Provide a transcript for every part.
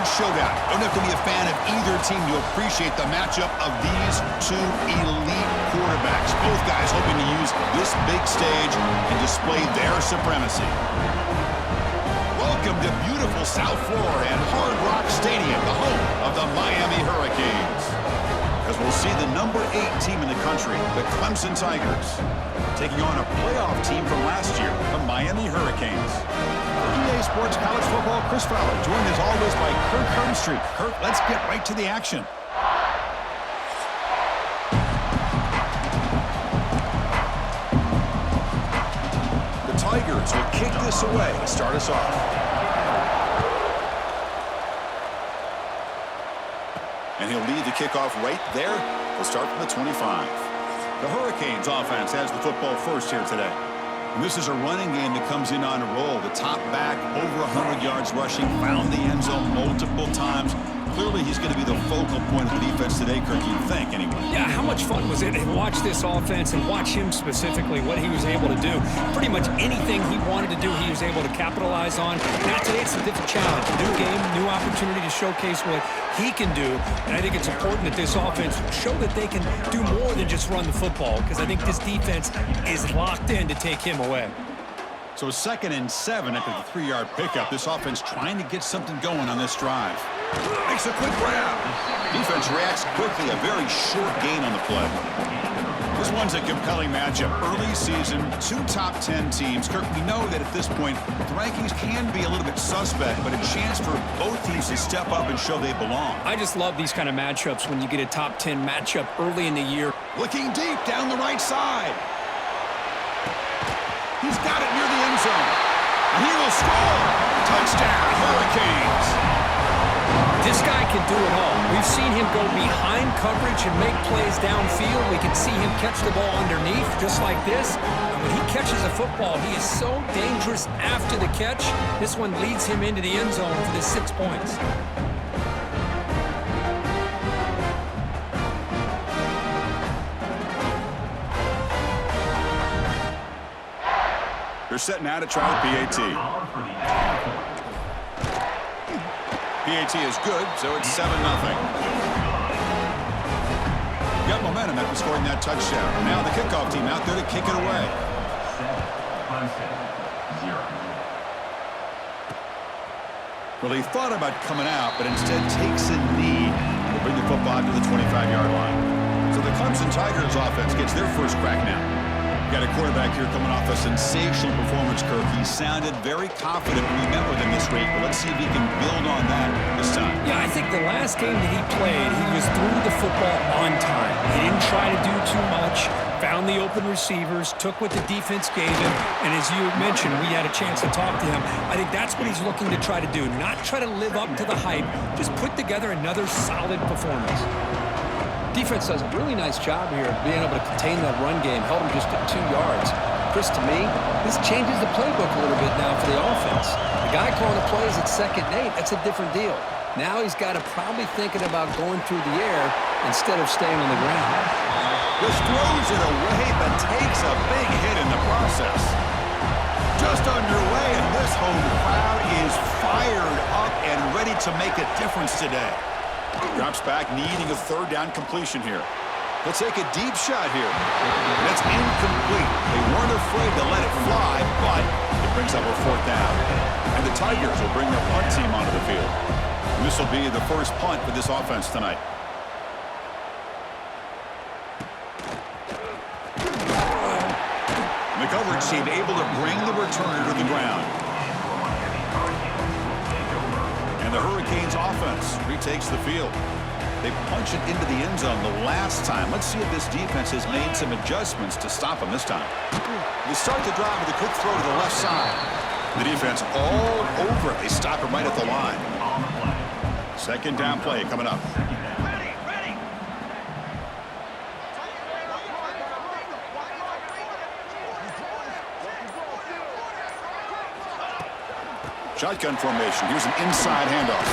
showdown. Don't have to be a fan of either team to appreciate the matchup of these two elite quarterbacks. Both guys hoping to use this big stage and display their supremacy. Welcome to beautiful South Florida and Hard Rock Stadium, the home of the Miami Hurricanes. As we'll see the number 8 team in the country, the Clemson Tigers, taking on a playoff team from last year, the Miami Hurricanes. EA Sports College Football, Chris Fowler, joined as always by Kirk Herbstreit. Kirk, let's get right to the action. The Tigers will kick this away to start us off. And he'll lead the kickoff right there. We'll start from the 25. The Hurricanes offense has the football first here today. And this is a running game that comes in on a roll. The top back, over 100 yards rushing, found the end zone multiple times. Clearly, he's going to be the focal point of the defense today, Kirk, you'd think, anyway. Yeah, how much fun was it to watch this offense and watch him specifically, what he was able to do. Pretty much anything he wanted to do, he was able to capitalize on. Now, today, it's a different challenge. New game, new opportunity to showcase what he can do. And I think it's important that this offense show that they can do more than just run the football, because I think this defense is locked in to take him away. So 2nd and 7 after the 3-yard pickup. This offense trying to get something going on this drive. Makes a quick grab. Defense reacts quickly. A very short gain on the play. This one's a compelling matchup. Early season, 2 top 10 teams. Kirk, we know that at this point, the rankings can be a little bit suspect, but a chance for both teams to step up and show they belong. I just love these kind of matchups when you get a top 10 matchup early in the year. Looking deep down the right side. He's got it near the end zone. And he will score. Touchdown, Hurricanes. This guy can do it all. We've seen him go behind coverage and make plays downfield. We can see him catch the ball underneath just like this. And when he catches a football, he is so dangerous after the catch. This one leads him into the end zone for the 6 points. They're setting out to try the PAT. PAT is good, so it's 7-0. Got momentum after scoring that touchdown. Now the kickoff team out there to kick it away. Well, he thought about coming out, but instead takes a knee to bring the football to the 25-yard line. So the Clemson Tigers offense gets their first crack now. Got a quarterback here coming off a sensational performance, Kirk. He sounded very confident when we met with him this week, but let's see if he can build on that this time. Yeah, I think the last game that he played, he was through the football on time. He didn't try to do too much, found the open receivers, took what the defense gave him, and as you mentioned, we had a chance to talk to him. I think that's what he's looking to try to do, not try to live up to the hype, just put together another solid performance. Defense does a really nice job here of being able to contain that run game, held him just at 2 yards. Chris, to me, this changes the playbook a little bit now for the offense. The guy calling the plays at 2nd and 8, that's a different deal. Now he's got to probably thinking about going through the air instead of staying on the ground. Just throws it away, but takes a big hit in the process. Just underway, and this home crowd is fired up and ready to make a difference today. Drops back, needing a 3rd down completion here. He'll take a deep shot here. That's incomplete. They weren't afraid to let it fly, but it brings up a 4th down. And the Tigers will bring their punt team onto the field. And this will be the first punt for this offense tonight. The coverage team able to bring the returner to the ground. The Hurricanes offense retakes the field. They punch it into the end zone the last time. Let's see if this defense has made some adjustments to stop them this time. They start the drive with a quick throw to the left side. The defense all over it. They stop him right at the line. 2nd down play coming up. Shotgun formation. Here's an inside handoff.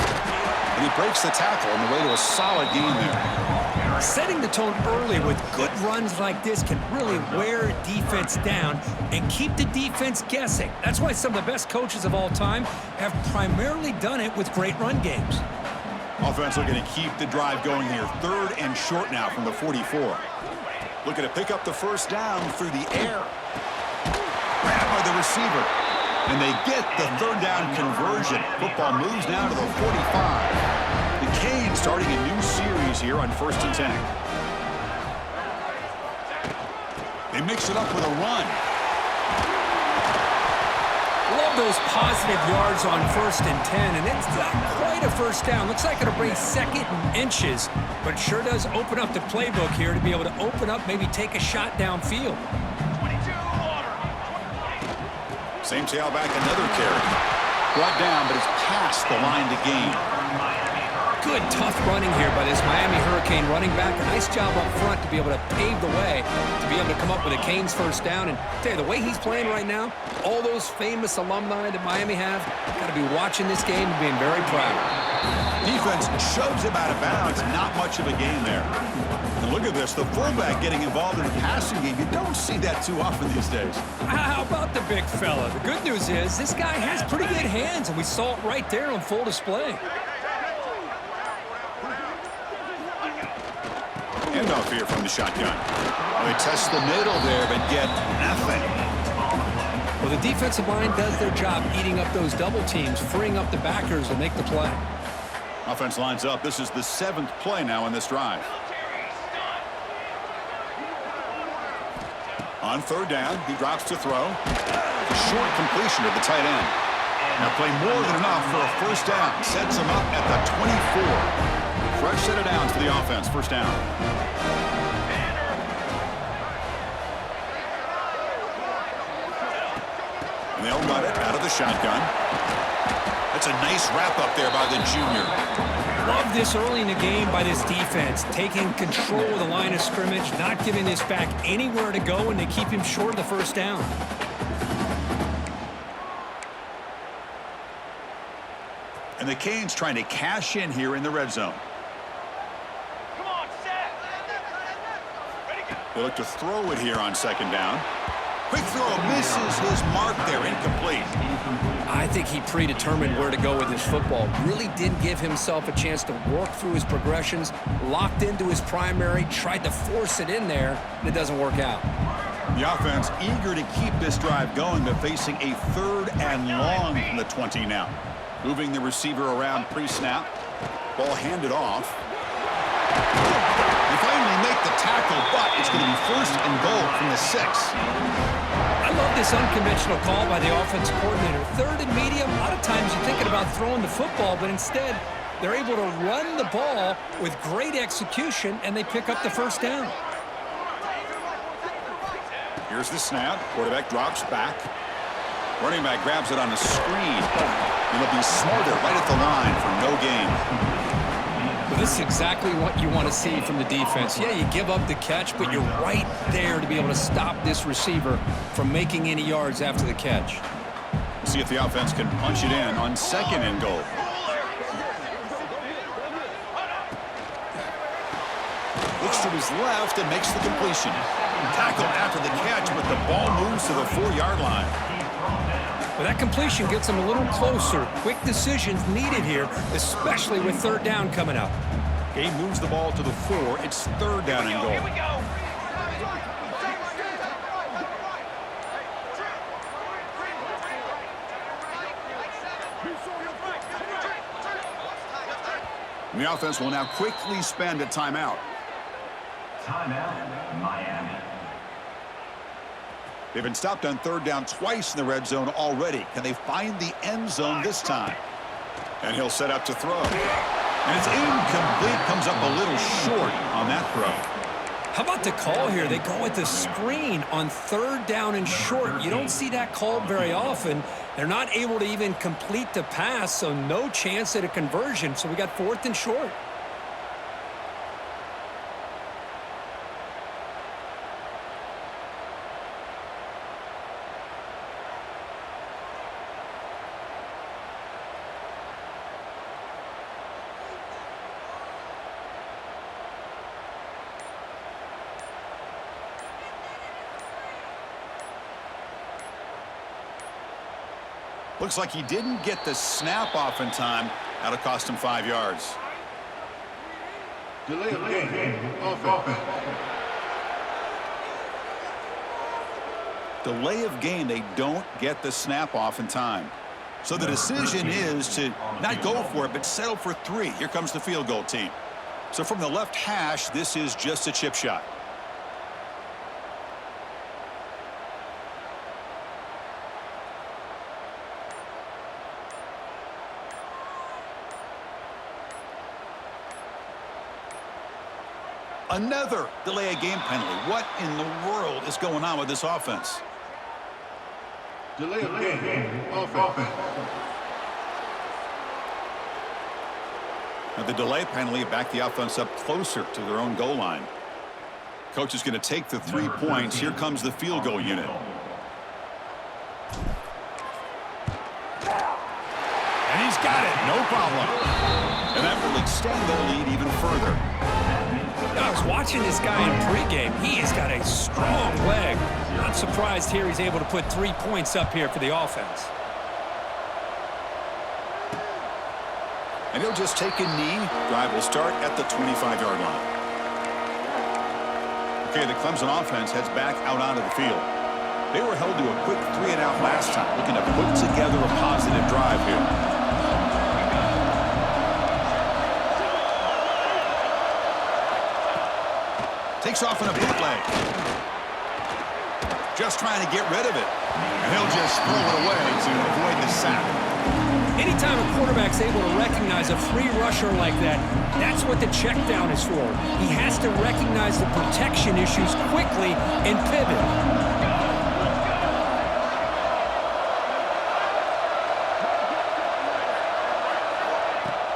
And he breaks the tackle on the way to a solid gain there. Setting the tone early with good runs like this can really wear a defense down and keep the defense guessing. That's why some of the best coaches of all time have primarily done it with great run games. Offense looking to keep the drive going here. 3rd and short now from the 44. Looking to pick up the first down through the air. Grabbed by the receiver. And they get the 3rd down conversion. Football moves now to the 45. The Canes starting a new series here on 1st and 10. They mix it up with a run. Love those positive yards on 1st and 10, and it's not quite a first down. Looks like it'll bring 2nd and inches, but it sure does open up the playbook here to be able to open up, maybe take a shot downfield. Same tailback, another carry. Brought down, but it's past the line to gain. Good, tough running here by this Miami Hurricane running back. A nice job up front to be able to pave the way, to be able to come up with a Canes first down. And tell you, the way he's playing right now, all those famous alumni that Miami have, got to be watching this game and being very proud. Defense shoves him out of bounds. Not much of a gain there. And look at this, the fullback getting involved in the passing game. You don't see that too often these days. How about the big fella? The good news is this guy has pretty good hands, and we saw it right there on full display. Handoff here from the shotgun. Well, they test the middle there, but get nothing. Well, the defensive line does their job eating up those double teams, freeing up the backers to make the play. Offense lines up. This is the 7th play now in this drive. On 3rd down, he drops to throw. A short completion to the tight end. Now play more than enough for a first down. Sets him up at the 24. Fresh set of downs for the offense. First down. And they'll run it out of the shotgun. That's a nice wrap up there by the junior. Love this early in the game by this defense, taking control of the line of scrimmage, not giving this back anywhere to go, and they keep him short of the first down. And the Canes trying to cash in here in the red zone. They look to throw it here on 2nd down. Quick throw misses his mark there, incomplete. I think he predetermined where to go with his football. Really didn't give himself a chance to work through his progressions, locked into his primary, tried to force it in there, and it doesn't work out. The offense eager to keep this drive going, but facing a 3rd and long from the 20 now. Moving the receiver around pre-snap. Ball handed off. They finally make the tackle, but it's going to be 1st and goal from the 6. I love this unconventional call by the offensive coordinator. 3rd and medium, a lot of times you're thinking about throwing the football, but instead they're able to run the ball with great execution, and they pick up the first down. Here's the snap. Quarterback drops back. Running back grabs it on the screen. And it'll be smarter right at the line for no gain. Well, this is exactly what you want to see from the defense. Yeah, you give up the catch, but you're right there to be able to stop this receiver from making any yards after the catch. See if the offense can punch it in on 2nd and goal. Looks to his left and makes the completion. Tackle after the catch, but the ball moves to the 4-yard line. Well, that completion gets him a little closer. Quick decisions needed here, especially with 3rd down coming up. Game moves the ball to the 4. It's 3rd down and goal. Here we go. And the offense will now quickly spend a timeout. Timeout, Miami. They've been stopped on 3rd down twice in the red zone already. Can they find the end zone this time? And he'll set up to throw. And it's incomplete. Comes up a little short on that throw. How about the call here? They go with the screen on 3rd down and short. You don't see that called very often. They're not able to even complete the pass, so no chance at a conversion. So we got 4th and short. Looks like he didn't get the snap off in time. That'll cost him 5 yards. Delay of game. Offense. Delay of game, they don't get the snap off in time. So the decision is to not go for it, but settle for 3. Here comes the field goal team. So from the left hash, this is just a chip shot. Another delay of game penalty. What in the world is going on with this offense? Delay of game. Offense. Now the delay penalty backed the offense up closer to their own goal line. Coach is going to take the 3 points. Here comes the field goal unit. And he's got it. No problem. And that will extend their lead even further. I was watching this guy in pregame. He has got a strong leg. Not surprised here he's able to put 3 points up here for the offense. And he'll just take a knee. Drive will start at the 25-yard line. Okay, the Clemson offense heads back out onto the field. They were held to a quick 3-and-out last time, looking to put together a positive drive here. Takes off in a bootleg. Just trying to get rid of it. And he'll just throw it away to avoid the sack. Anytime a quarterback's able to recognize a free rusher like that, that's what the check down is for. He has to recognize the protection issues quickly and pivot.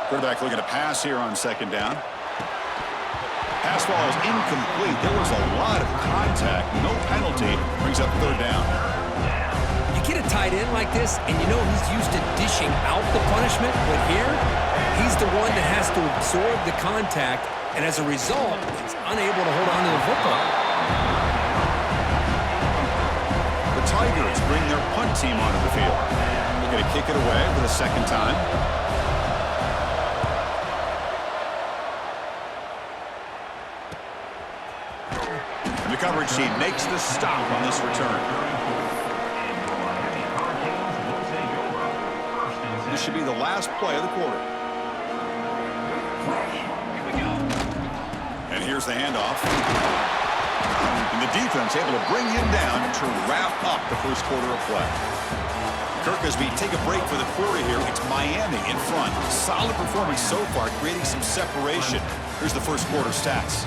Quarterback looking to pass here on 2nd down. Pass ball is incomplete. There was a lot of contact. No penalty. Brings up 3rd down. You get a tight end like this, and you know he's used to dishing out the punishment, but here, he's the one that has to absorb the contact, and as a result, he's unable to hold on to the football. The Tigers bring their punt team onto the field. They're going to kick it away for the 2nd time. The coverage team makes the stop on this return. This should be the last play of the quarter. And here's the handoff. And the defense able to bring him down to wrap up the first quarter of play. Kirk, as we take a break for the quarter here, it's Miami in front. Solid performance so far, creating some separation. Here's the first quarter stats.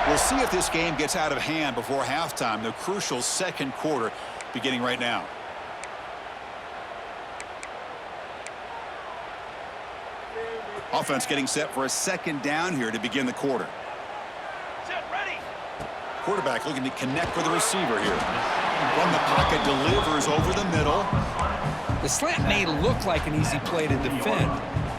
We'll see if this game gets out of hand before halftime. The crucial 2nd quarter beginning right now. Offense getting set for a 2nd down here to begin the quarter. Set, ready. Quarterback looking to connect with the receiver here. From the pocket, delivers over the middle. The slant may look like an easy play to defend,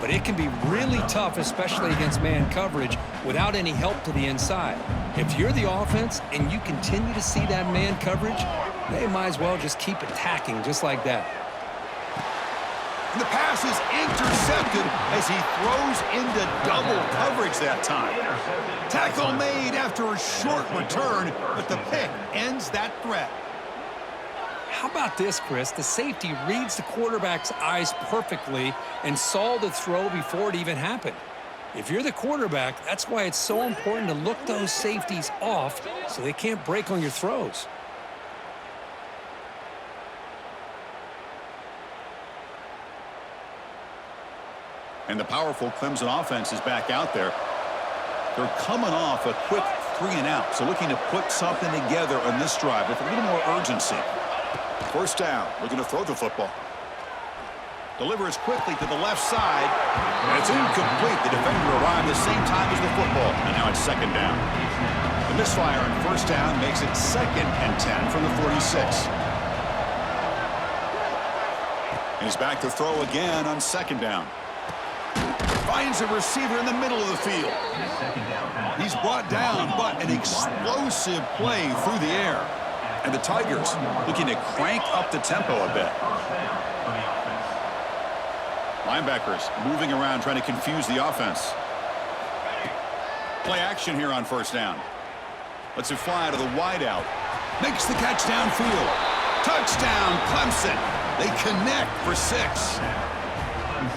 but it can be really tough, especially against man coverage, without any help to the inside. If you're the offense and you continue to see that man coverage, they might as well just keep attacking just like that. And the pass is intercepted as he throws into double coverage that time. Tackle made after a short return, but the pick ends that threat. How about this, Chris? The safety reads the quarterback's eyes perfectly and saw the throw before it even happened. If you're the quarterback, that's why it's so important to look those safeties off so they can't break on your throws. And the powerful Clemson offense is back out there. They're coming off a quick 3-and-out, so looking to put something together on this drive with a little more urgency. 1st down, looking to throw the football. Delivers quickly to the left side, and it's incomplete. The defender arrived the same time as the football, and now it's 2nd down. The misfire on 1st down makes it 2nd and 10 from the 46. And he's back to throw again on 2nd down. Finds a receiver in the middle of the field. He's brought down, but an explosive play through the air. And the Tigers looking to crank up the tempo a bit. Linebackers moving around, trying to confuse the offense. Play action here on first down. Lets it fly to the wideout. Makes the catch downfield. Touchdown, Clemson. They connect for 6.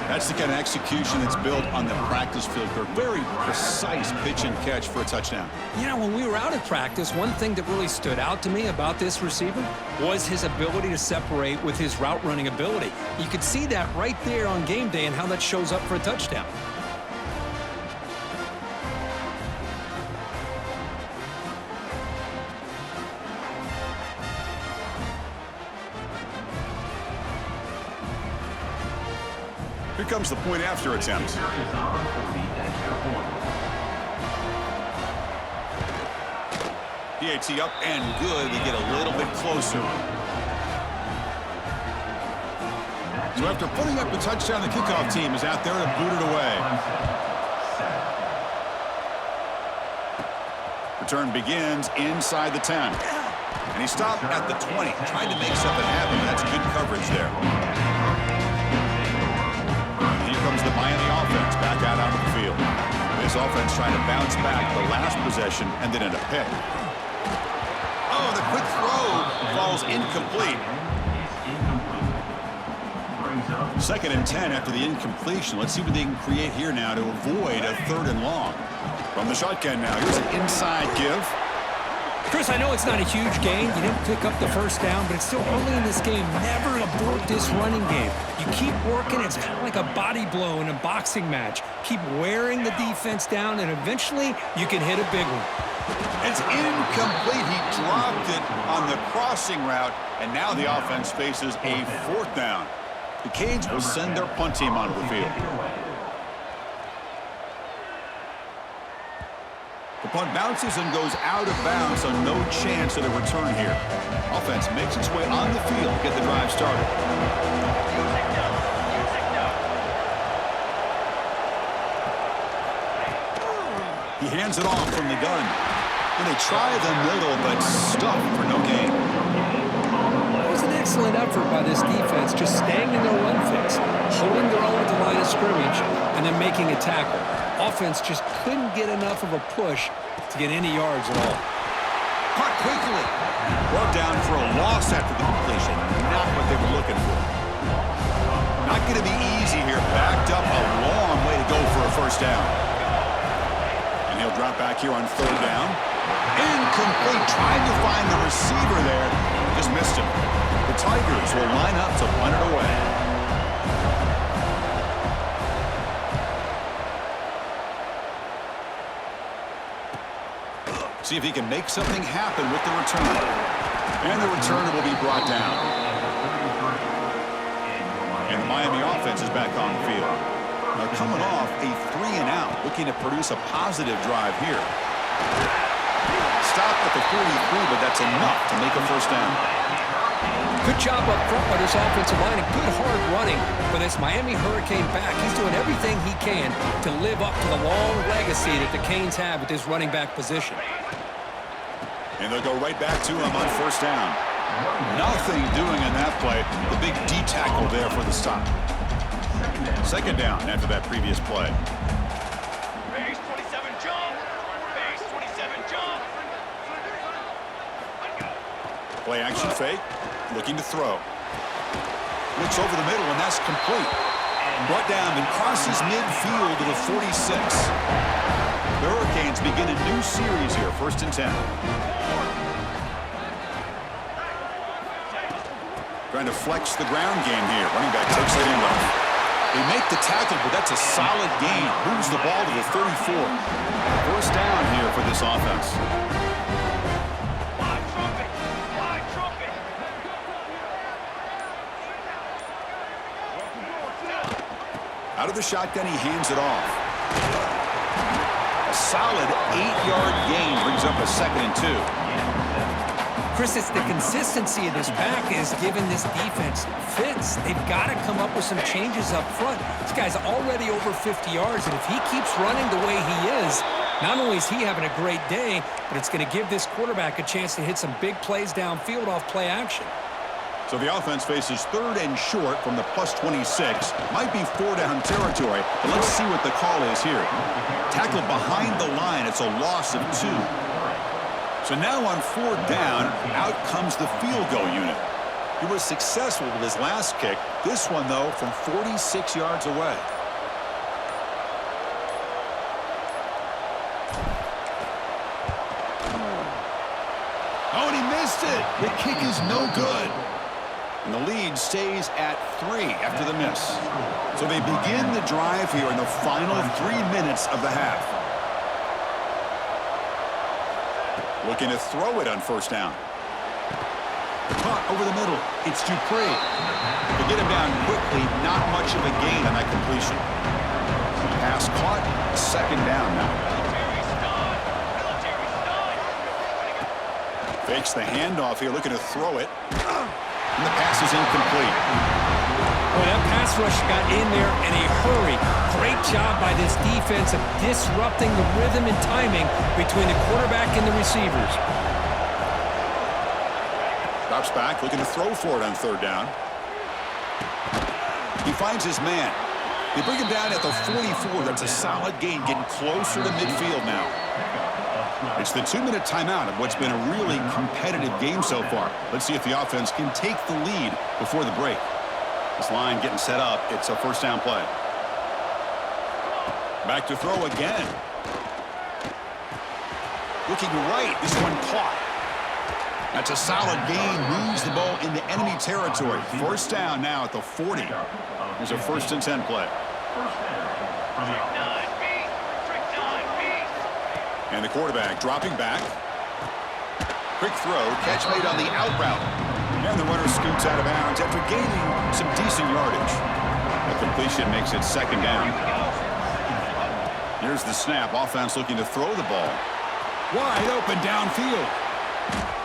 That's the kind of execution that's built on the practice field. They're very precise pitch and catch for a touchdown. You know, when we were out at practice, one thing that really stood out to me about this receiver was his ability to separate with his route running ability. You could see that right there on game day and how that shows up for a touchdown. Here comes the point after attempt. PAT up and good. They get a little bit closer. So after putting up the touchdown, the kickoff team is out there to boot it away. Return begins inside the 10. And he stopped at the 20, trying to make something happen. That's good coverage there. Comes the Miami offense back out onto the field. This offense trying to bounce back. The last possession ended in a pick. Oh, the quick throw falls incomplete. 2nd and 10 after the incompletion. Let's see what they can create here now to avoid a 3rd and long. From the shotgun now, here's an inside give. Chris, I know it's not a huge gain. You didn't pick up the first down, but it's still early in this game. Never abort this running game. You keep working. It's kind of like a body blow in a boxing match. Keep wearing the defense down, and eventually you can hit a big one. It's incomplete. He dropped it on the crossing route, and now the offense faces a 4th down. The Canes will send their punt team onto the field. The punt bounces and goes out of bounds, so no chance at a return here. Offense makes its way on the field to get the drive started. He hands it off from the gun. And they try the middle, but stuck for no gain. It was an excellent effort by this defense, just staying in their run fix, holding their own at the line of scrimmage, and then making a tackle. Offense just couldn't get enough of a push to get any yards at all. Caught quickly. Brought down for a loss after the completion. Not what they were looking for. Not going to be easy here. Backed up a long way to go for a first down. And he'll drop back here on 3rd down. Incomplete. Trying to find the receiver there. Just missed him. The Tigers will line up to punt it away. See if he can make something happen with the return. And the returner will be brought down. And the Miami offense is back on the field. Now coming off a 3-and-out, looking to produce a positive drive here. Stop at the 43, but that's enough to make a first down. Good job up front by this offensive line and good hard running for this Miami Hurricane back. He's doing everything he can to live up to the long legacy that the Canes have at this running back position. And they'll go right back to him on first down. Nothing doing in that play. The big D tackle there for the stop. 2nd down after that previous play. Base 27 jump. Base 27 jump. Play action fake. Looking to throw. Looks over the middle, and that's complete. Brought down and crosses midfield to the 46. The Hurricanes begin a new series here, 1st and 10. Trying to flex the ground game here. Running back takes the handoff. They make the tackle, but that's a solid gain. Moves the ball to the 34. First down here for this offense. Wide trumpet. Wide trumpet. Out of the shotgun, he hands it off. A solid 8-yard gain brings up a 2nd and 2. Chris, it's the consistency of this back is giving this defense fits. They've got to come up with some changes up front. This guy's already over 50 yards, and if he keeps running the way he is, Not only is he having a great day, but it's going to give this quarterback a chance to hit some big plays downfield off play action. So the offense faces 3rd and short from the +26. Might be 4-down territory, but let's see what the call is here. Tackled behind the line. It's a loss of 2. So now on 4th down, out comes the field goal unit. He was successful with his last kick. This one, though, from 46 yards away. Oh, and he missed it. The kick is no good. And the lead stays at 3 after the miss. So they begin the drive here in the final 3 minutes of the half. Looking to throw it on 1st down. Caught over the middle. It's Dupree. To get him down quickly, not much of a gain on that completion. Pass caught. 2nd down now. Fakes the handoff here, looking to throw it. And the pass is incomplete. Boy, that pass rush got in there in a hurry. Great job by this defense of disrupting the rhythm and timing between the quarterback and the receivers. Drops back, looking to throw for it on 3rd down. He finds his man. They bring him down at the 44. That's a solid gain, getting closer to midfield now. It's the 2-minute timeout of what's been a really competitive game so far. Let's see if the offense can take the lead before the break. This line getting set up. It's a 1st down play. Back to throw again. Looking right. This one caught. That's a solid gain. Moves the ball into enemy territory. 1st down now at the 40. Here's a 1st and 10 play. And the quarterback dropping back. Quick throw. Catch made on the out route. And the runner scoots out of bounds after gaining some decent yardage. The completion makes it 2nd down. Here's the snap. Offense looking to throw the ball. Wide open downfield.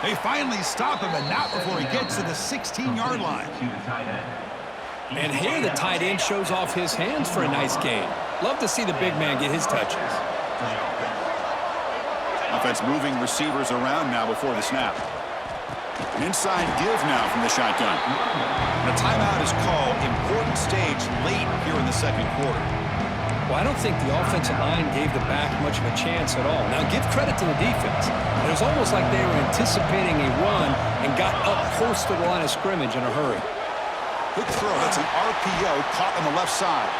They finally stop him, and not before he gets to the 16-yard line. And here the tight end shows off his hands for a nice gain. Love to see the big man get his touches. Offense moving receivers around now before the snap. An inside give now from the shotgun. And a timeout is called. Important stage late here in the 2nd quarter. Well, I don't think the offensive line gave the back much of a chance at all. Now, give credit to the defense. It was almost like they were anticipating a run and got up close to the line of scrimmage in a hurry. Quick throw. That's an RPO caught on the left side.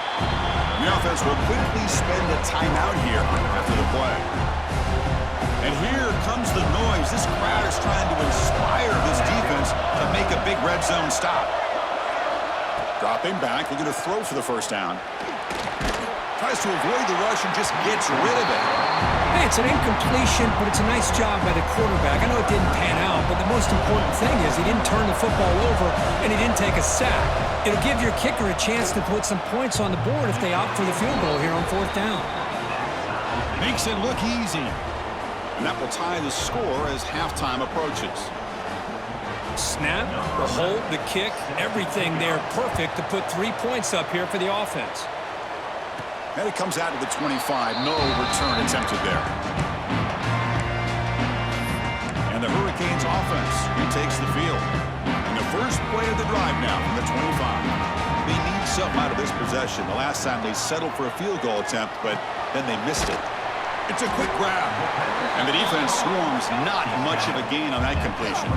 The offense will quickly spend a timeout here after the play. And here comes the noise. This crowd is trying to inspire this defense to make a big red zone stop. Dropping back, looking to throw for the 1st down. Tries to avoid the rush and just gets rid of it. Hey, it's an incompletion, but it's a nice job by the quarterback. I know it didn't pan out, but the most important thing is he didn't turn the football over and he didn't take a sack. It'll give your kicker a chance to put some points on the board if they opt for the field goal here on 4th down. Makes it look easy. And that will tie the score as halftime approaches. Snap, the hold, the kick, everything there perfect to put 3 points up here for the offense. And it comes out to the 25. No return attempted there. And the Hurricanes offense retakes the field. And the first play of the drive now from the 25. They need something out of this possession. The last time they settled for a field goal attempt, but then they missed it. It's a quick grab. And the defense swarms. Not much of a gain on that completion.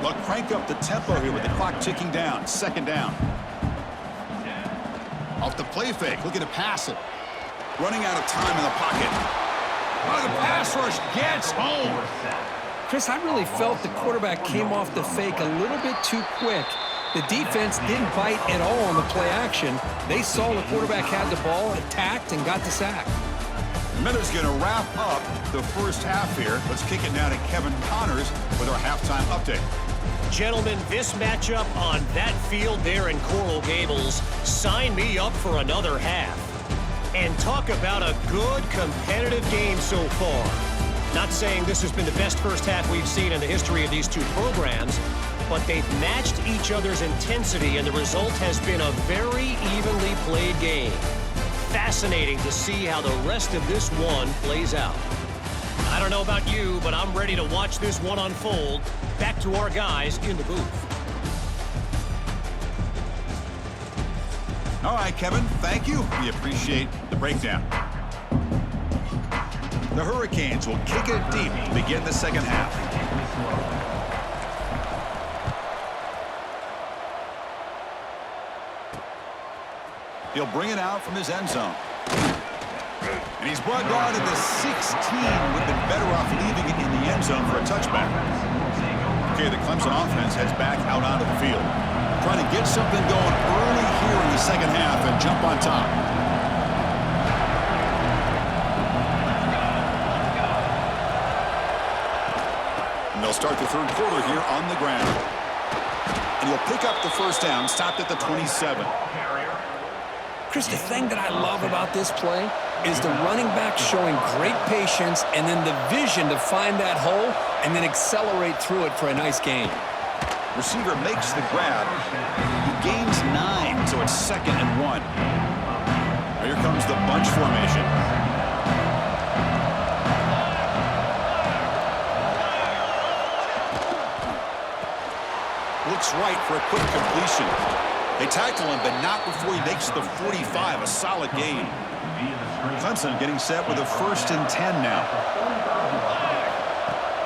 They'll crank up the tempo here with the clock ticking down. 2nd down. Off the play fake, looking to pass it. Running out of time in the pocket. Oh, the pass rush gets home. Chris, I really felt the quarterback came off the fake a little bit too quick. The defense didn't bite at all on the play action. They saw the quarterback had the ball, attacked, and got the sack. The Miller's going to wrap up the first half here. Let's kick it now to Kevin Connors with our halftime update. Gentlemen, this matchup on that field there in Coral Gables, sign me up for another half. And talk about a good competitive game so far. Not saying this has been the best first half we've seen in the history of these two programs, but they've matched each other's intensity, and the result has been a very evenly played game. fascinating to see how the rest of this one plays out. I don't know about you, but I'm ready to watch this one unfold. Back to our guys in the booth. All right, Kevin, thank you. We appreciate the breakdown. The Hurricanes will kick it deep to begin the second half. He'll bring it out from his end zone. And he's brought down at the 16. Would have been better off leaving it in the end zone for a touchback. Okay, the Clemson offense heads back out onto the field. Trying to get something going early here in the second half and jump on top. And they'll start the third quarter here on the ground. And he'll pick up the first down, stopped at the 27. Chris, the thing that I love about this play is the running back showing great patience and then the vision to find that hole and then accelerate through it for a nice gain. Receiver makes the grab. He gains 9, so it's 2nd and 1. Now here comes the bunch formation. Looks right for a quick completion. They tackle him, but not before he makes the 45, a solid gain. Clemson getting set with a 1st and 10 now.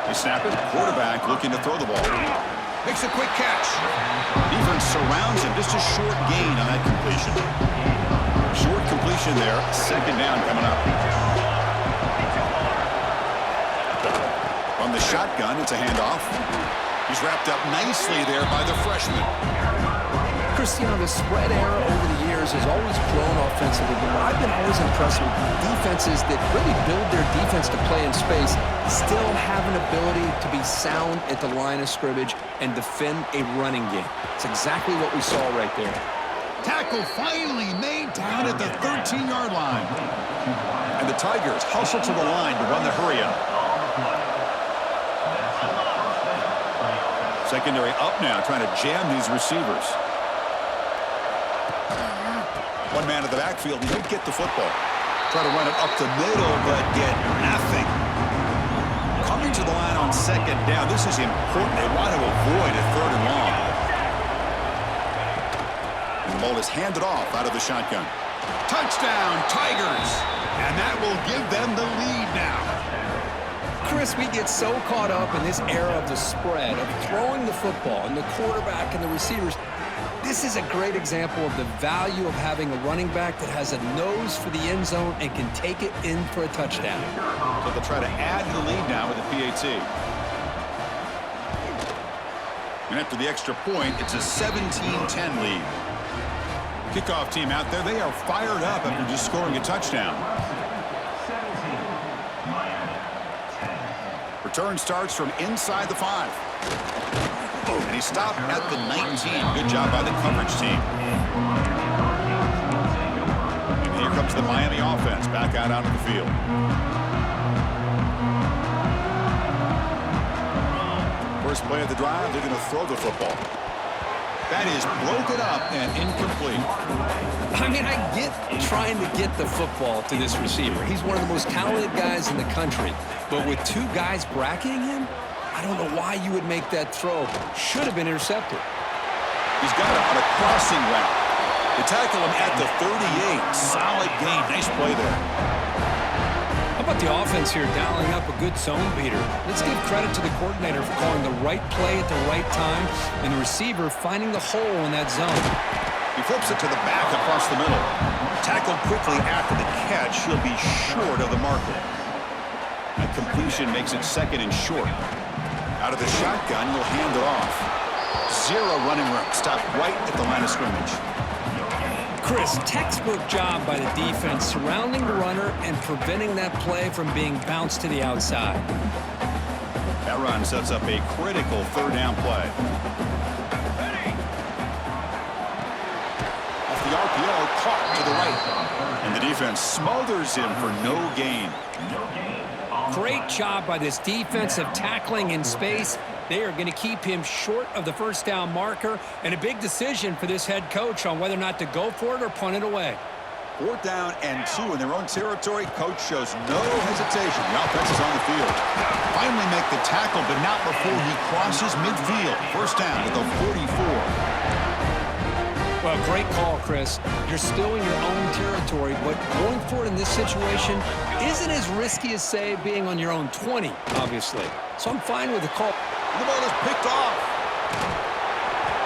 They snap it. Quarterback looking to throw the ball. Makes a quick catch. Defense surrounds him. Just a short gain on that completion. Short completion there. 2nd down coming up. From the shotgun, it's a handoff. He's wrapped up nicely there by the freshman. Chris, you know, the spread era over the years has always grown offensively, but what I've been always impressed with defenses that really build their defense to play in space still have an ability to be sound at the line of scrimmage and defend a running game. It's exactly what we saw right there. Tackle finally made down at the 13-yard line. And the Tigers hustle to the line to run the hurry up. Secondary up now, trying to jam these receivers. One man in the backfield, he did get the football. Try to run it up the middle, but get nothing. Coming to the line on 2nd down, this is important. They want to avoid a 3rd and long. And the ball is handed off out of the shotgun. Touchdown, Tigers! And that will give them the lead now. Chris, we get so caught up in this era of the spread, of throwing the football, and the quarterback and the receivers. This is a great example of the value of having a running back that has a nose for the end zone and can take it in for a touchdown. So they'll try to add the lead now with the PAT. And after the extra point, it's a 17-10 lead. Kickoff team out there, they are fired up after just scoring a touchdown. Return starts from inside the 5. And he stopped at the 19. Good job by the coverage team. And here comes the Miami offense back out onto the field. First play of the drive, they're going to throw the football. That is broken up and incomplete. I mean, I get trying to get the football to this receiver. He's one of the most talented guys in the country. But with 2 guys bracketing him, I don't know why you would make that throw. Should have been intercepted. He's got it on a crossing route. They tackle him at the 38. Solid gain. Nice play there. How about the offense here dialing up a good zone beater? Let's give credit to the coordinator for calling the right play at the right time and the receiver finding the hole in that zone. He flips it to the back across the middle. Tackled quickly after the catch. He'll be short of the marker. That completion makes it 2nd and short. Out of the shotgun, he'll hand it off. 0 running room. Stopped right at the line of scrimmage. Chris, textbook job by the defense surrounding the runner and preventing that play from being bounced to the outside. That run sets up a critical 3rd down play. Off the RPO, caught to the right. And the defense smothers him for no gain. Great job by this defensive tackling in space. They are going to keep him short of the 1st down marker, and a big decision for this head coach on whether or not to go for it or punt it away. 4th down and 2 in their own territory. Coach shows no hesitation. The offense is on the field. Finally make the tackle, but not before he crosses midfield. 1st down at the 44. Well, great call, Chris. You're still in your own territory, but going for it in this situation isn't as risky as, say, being on your own 20, obviously. So I'm fine with the call. The ball is picked off.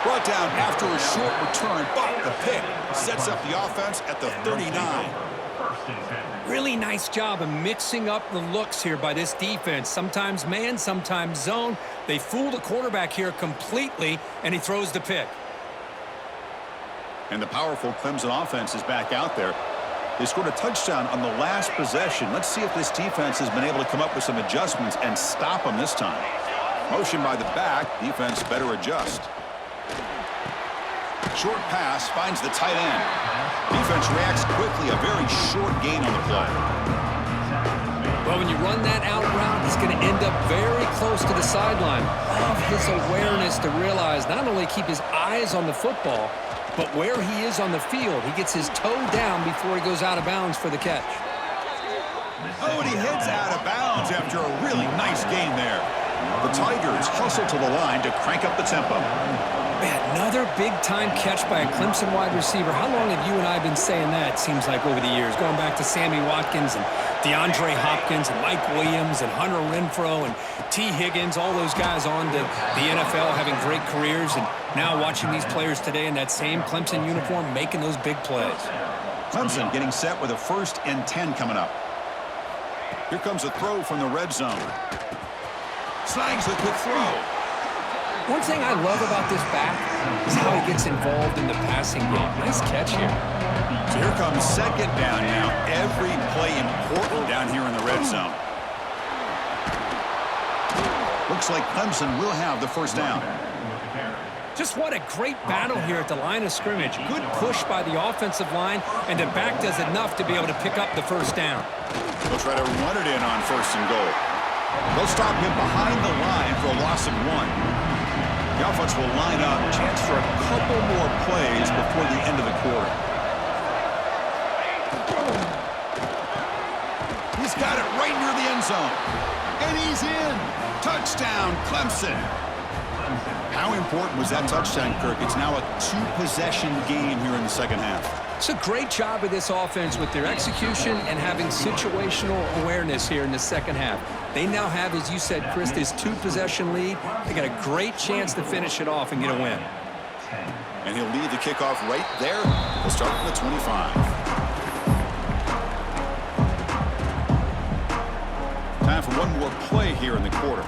Brought down after a short return, but the pick sets up the offense at the 39. Really nice job of mixing up the looks here by this defense. Sometimes man, sometimes zone. They fool the quarterback here completely, and he throws the pick. And the powerful Clemson offense is back out there. They scored a touchdown on the last possession. Let's see if this defense has been able to come up with some adjustments and stop them this time. Motion by the back. Defense better adjust. Short pass finds the tight end. Defense reacts quickly. A very short gain on the play. Well, when you run that out route, he's going to end up very close to the sideline. Love his awareness to realize not only keep his eyes on the football, but where he is on the field. He gets his toe down before he goes out of bounds for the catch. Oh, and he heads out of bounds after a really nice gain there. The Tigers hustle to the line to crank up the tempo. Man, another big-time catch by a Clemson wide receiver. How long have you and I been saying that, it seems like, over the years? Going back to Sammy Watkins and DeAndre Hopkins and Mike Williams and Hunter Renfrow and T. Higgins, all those guys on to the NFL having great careers, and now watching these players today in that same Clemson uniform making those big plays. Clemson getting set with a 1st and 10 coming up. Here comes a throw from the red zone. Snags the quick throw. One thing I love about this back is how he gets involved in the passing game. Nice catch here. So here comes 2nd down now. Every play important down here in the red zone. Looks like Clemson will have the 1st down. Just what a great battle here at the line of scrimmage. Good push by the offensive line, and the back does enough to be able to pick up the 1st down. They'll try to run it in on 1st and goal. They'll stop him behind the line for a loss of 1. The offense will line up. Chance for a couple more plays before the end of the quarter. He's got it right near the end zone. And he's in. Touchdown, Clemson. How important was that touchdown, Kirk? It's now a 2-possession game here in the 2nd half. It's a great job of this offense with their execution and having situational awareness here in the 2nd half. They now have, as you said, Chris, this 2-possession lead. They got a great chance to finish it off and get a win. And he'll lead the kickoff right there. He'll start from the 25. Time for one more play here in the quarter.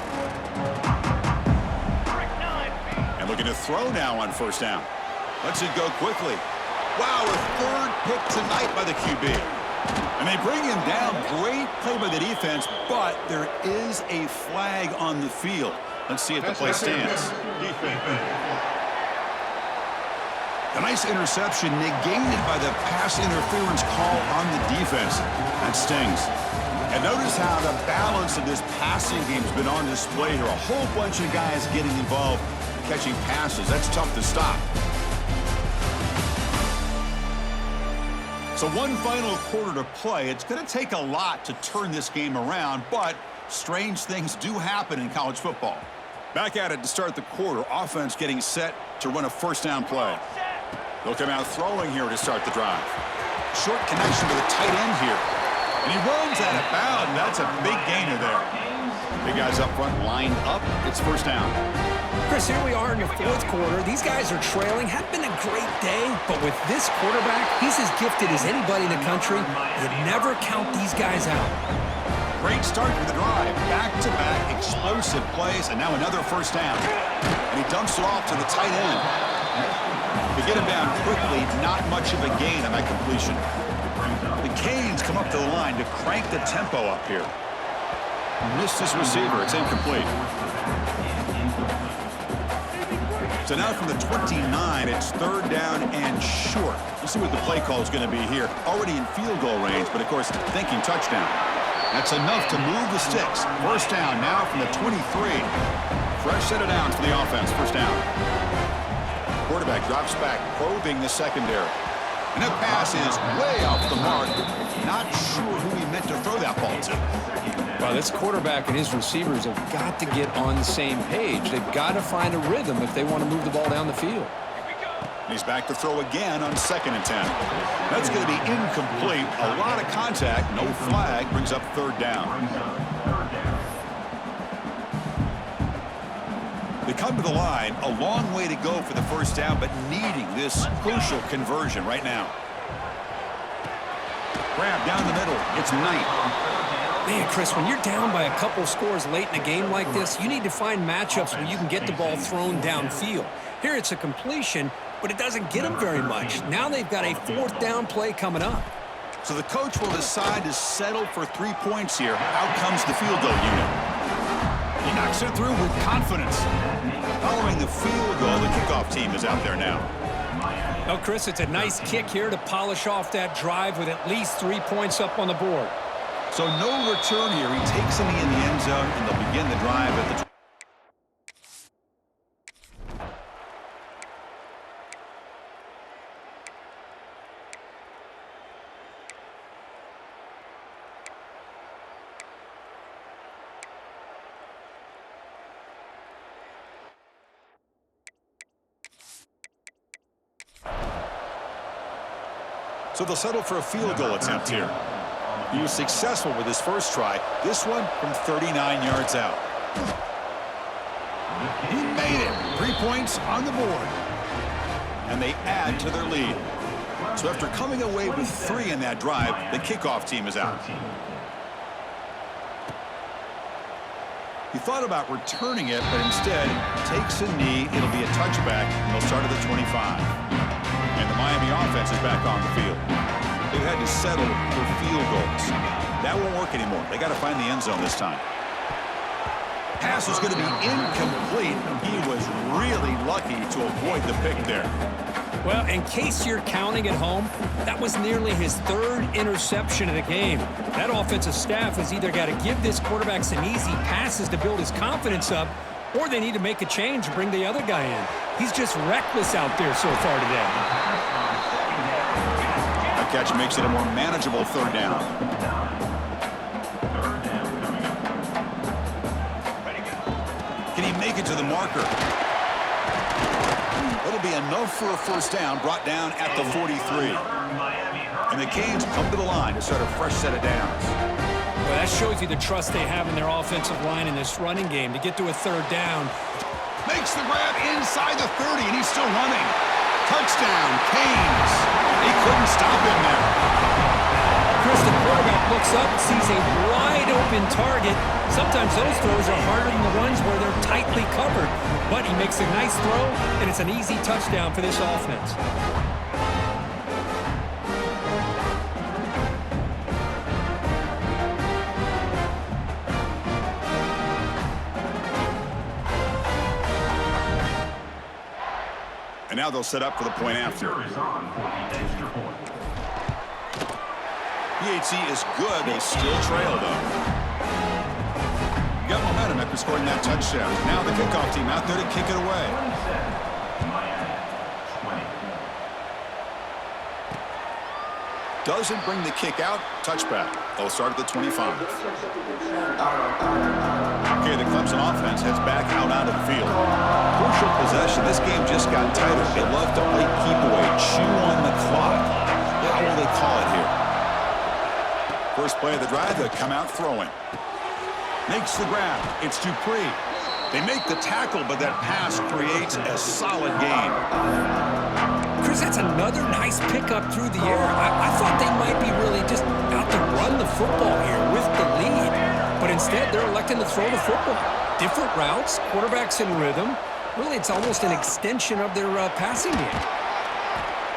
And looking to throw now on 1st down. Lets it go quickly. Wow, a 3rd pick tonight by the QB. And they bring him down. Great play by the defense, but there is a flag on the field. Let's see if the play stands. A nice interception negated by the pass interference call on the defense. That stings. And notice how the balance of this passing game has been on display here. A whole bunch of guys getting involved catching passes. That's tough to stop. So one final quarter to play. It's going to take a lot to turn this game around, but strange things do happen in college football. Back at it to start the quarter. Offense getting set to run a 1st down play. They'll come out throwing here to start the drive. Short connection to the tight end here. And he runs out of bounds. That's a big gainer there. Big guys up front lined up. It's 1st down. Chris, here we are in the 4th quarter. These guys are trailing. Had been a great day, but with this quarterback, he's as gifted as anybody in the country. You never count these guys out. Great start to the drive. Back-to-back explosive plays, and now another 1st down. And he dumps it off to the tight end. To get him down quickly, not much of a gain on that completion. The Canes come up to the line to crank the tempo up here. Missed his receiver. It's incomplete. So now from the 29, it's 3rd down and short. Let's see what the play call is going to be here. Already in field goal range, but of course thinking touchdown. That's enough to move the sticks. 1st down now from the 23. Fresh set of downs for the offense. 1st down. Quarterback drops back, probing the secondary. And that pass is way off the mark. Not sure who he meant to throw that ball to. Well, this quarterback and his receivers have got to get on the same page. They've got to find a rhythm if they want to move the ball down the field. He's back to throw again on 2nd and 10. That's going to be incomplete. A lot of contact. No flag. Brings up 3rd down. They come to the line. A long way to go for the 1st down, but needing this crucial conversion right now. Grab down the middle. It's Knight. Man, Chris, when you're down by a couple scores late in a game like this, you need to find matchups where you can get the ball thrown downfield. Here it's a completion, but it doesn't get them very much. Now they've got a 4th down play coming up. So the coach will decide to settle for 3 points here. Out comes the field goal unit. He knocks it through with confidence. Following the field goal, the kickoff team is out there now. Well, Chris, it's a nice kick here to polish off that drive with at least 3 points up on the board. So no return here. He takes a knee in the end zone, and they'll begin the drive at the So they'll settle for a field goal attempt here. He was successful with his first try. This one from 39 yards out. He made it. 3 points on the board. And they add to their lead. So after coming away with 3 in that drive, the kickoff team is out. He thought about returning it, but instead takes a knee. It'll be a touchback, and they'll start at the 25. And the Miami offense is back on the field. They've had to settle for field goals. That won't work anymore. They got to find the end zone this time. Pass is going to be incomplete. He was really lucky to avoid the pick there. Well, in case you're counting at home, that was nearly his 3rd interception of the game. That offensive staff has either got to give this quarterback some easy passes to build his confidence up, or they need to make a change and bring the other guy in. He's just reckless out there so far today. That catch makes it a more manageable 3rd down. Can he make it to the marker? It'll be enough for a 1st down, brought down at the 43. And the Canes come to the line to start a fresh set of downs. Well, that shows you the trust they have in their offensive line in this running game to get to a 3rd down. Makes the grab inside the 30, and he's still running. Touchdown, Canes. He couldn't stop him there. Chris, the quarterback looks up, sees a wide-open target. Sometimes those throws are harder than the ones where they're tightly covered. But he makes a nice throw, and it's an easy touchdown for this offense. And now they'll set up for the point after. PHC is good. They still trail, though. Got momentum after scoring that touchdown. Now the kickoff team out there to kick it away. Doesn't bring the kick out. Touchback. They'll start at the 25. Okay, the Clemson offense heads back out onto the field. Crucial possession. This game just got tighter. They love to play keep away, chew on the clock. How will they call it here? First play of the drive, they'll come out throwing. Makes the grab. It's Dupree. They make the tackle, but that pass creates a solid gain. Chris, that's another nice pickup through the air. I thought they might be really just out to run the football here with the lead. But instead, they're electing to throw the football. Different routes, quarterbacks in rhythm. Really, it's almost an extension of their passing game.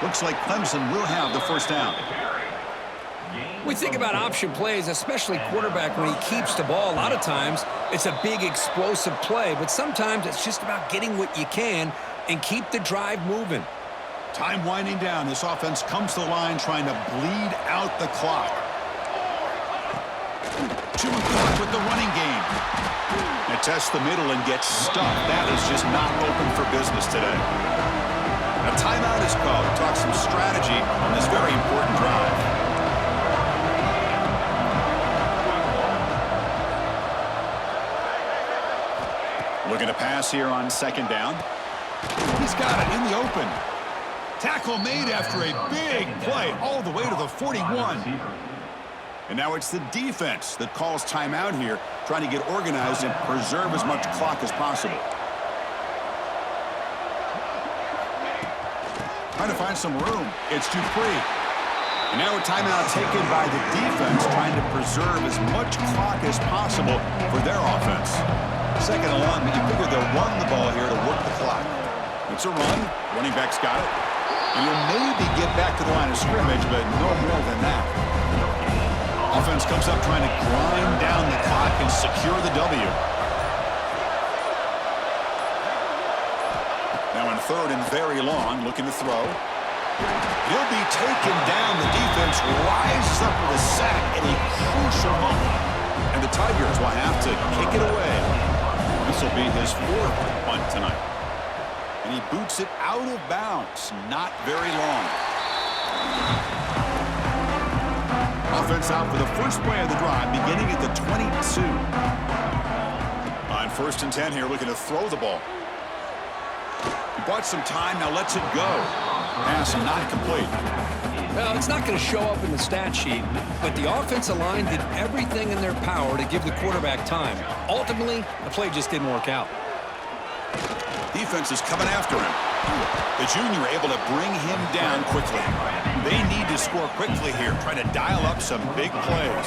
Looks like Clemson will have the 1st down. We think about option plays, especially quarterback when he keeps the ball. A lot of times, it's a big explosive play, but sometimes it's just about getting what you can and keep the drive moving. Time winding down. This offense comes to the line trying to bleed out the clock. Chewing clock with the running game. They test the middle and get stuffed. That is just not open for business today. A timeout is called to talk some strategy on this very important drive. Looking to pass here on second down. He's got it in the open. Tackle made after a big play all the way to the 41. And now it's the defense that calls timeout here, trying to get organized and preserve as much clock as possible. Trying to find some room. It's Dupree. And now a timeout taken by the defense, trying to preserve as much clock as possible for their offense. Second and long, but you figure they'll run the ball here to work the clock. It's a run. Running back's got it. And you'll maybe get back to the line of scrimmage, but no more than that. Offense comes up trying to grind down the clock and secure the W. Now in third and very long, looking to throw. He'll be taken down. The defense rises up with a sack at a crucial moment. And the Tigers will have to kick it away. This will be his fourth punt tonight. And he boots it out of bounds. Not very long. Offense out for the first play of the drive, beginning at the 22. On 1st and 10 here, looking to throw the ball. He bought some time, now lets it go. Pass not complete. Well, it's not going to show up in the stat sheet, but the offensive line did everything in their power to give the quarterback time. Ultimately, the play just didn't work out. Defense is coming after him. The junior able to bring him down quickly. They need to score quickly here, trying to dial up some big plays.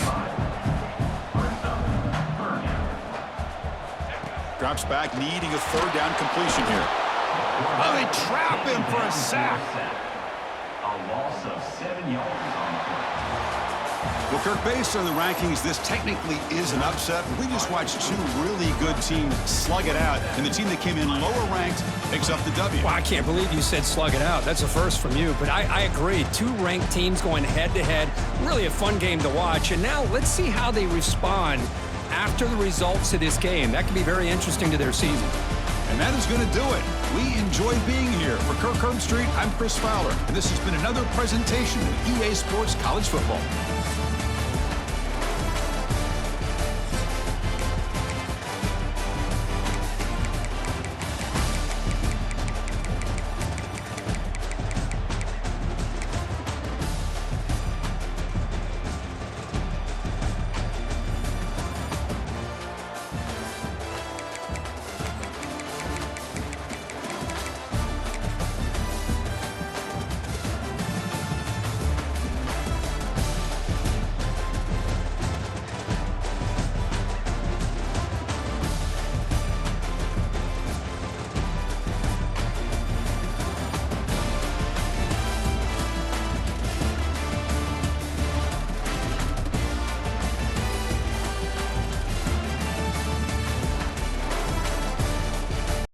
Drops back, needing a third down completion here. Oh, they trap him for a sack. A loss of 7 yards on the play. Well, Kirk, based on the rankings, this technically is an upset. We just watched two really good teams slug it out, and the team that came in lower ranked picks up the W. Well, I can't believe you said slug it out. That's a first from you, but I agree. Two ranked teams going head-to-head. Really a fun game to watch, and now let's see how they respond after the results of this game. That could be very interesting to their season. And that is going to do it. We enjoyed being here. For Kirk Herbstreit, I'm Chris Fowler, and this has been another presentation of EA Sports College Football.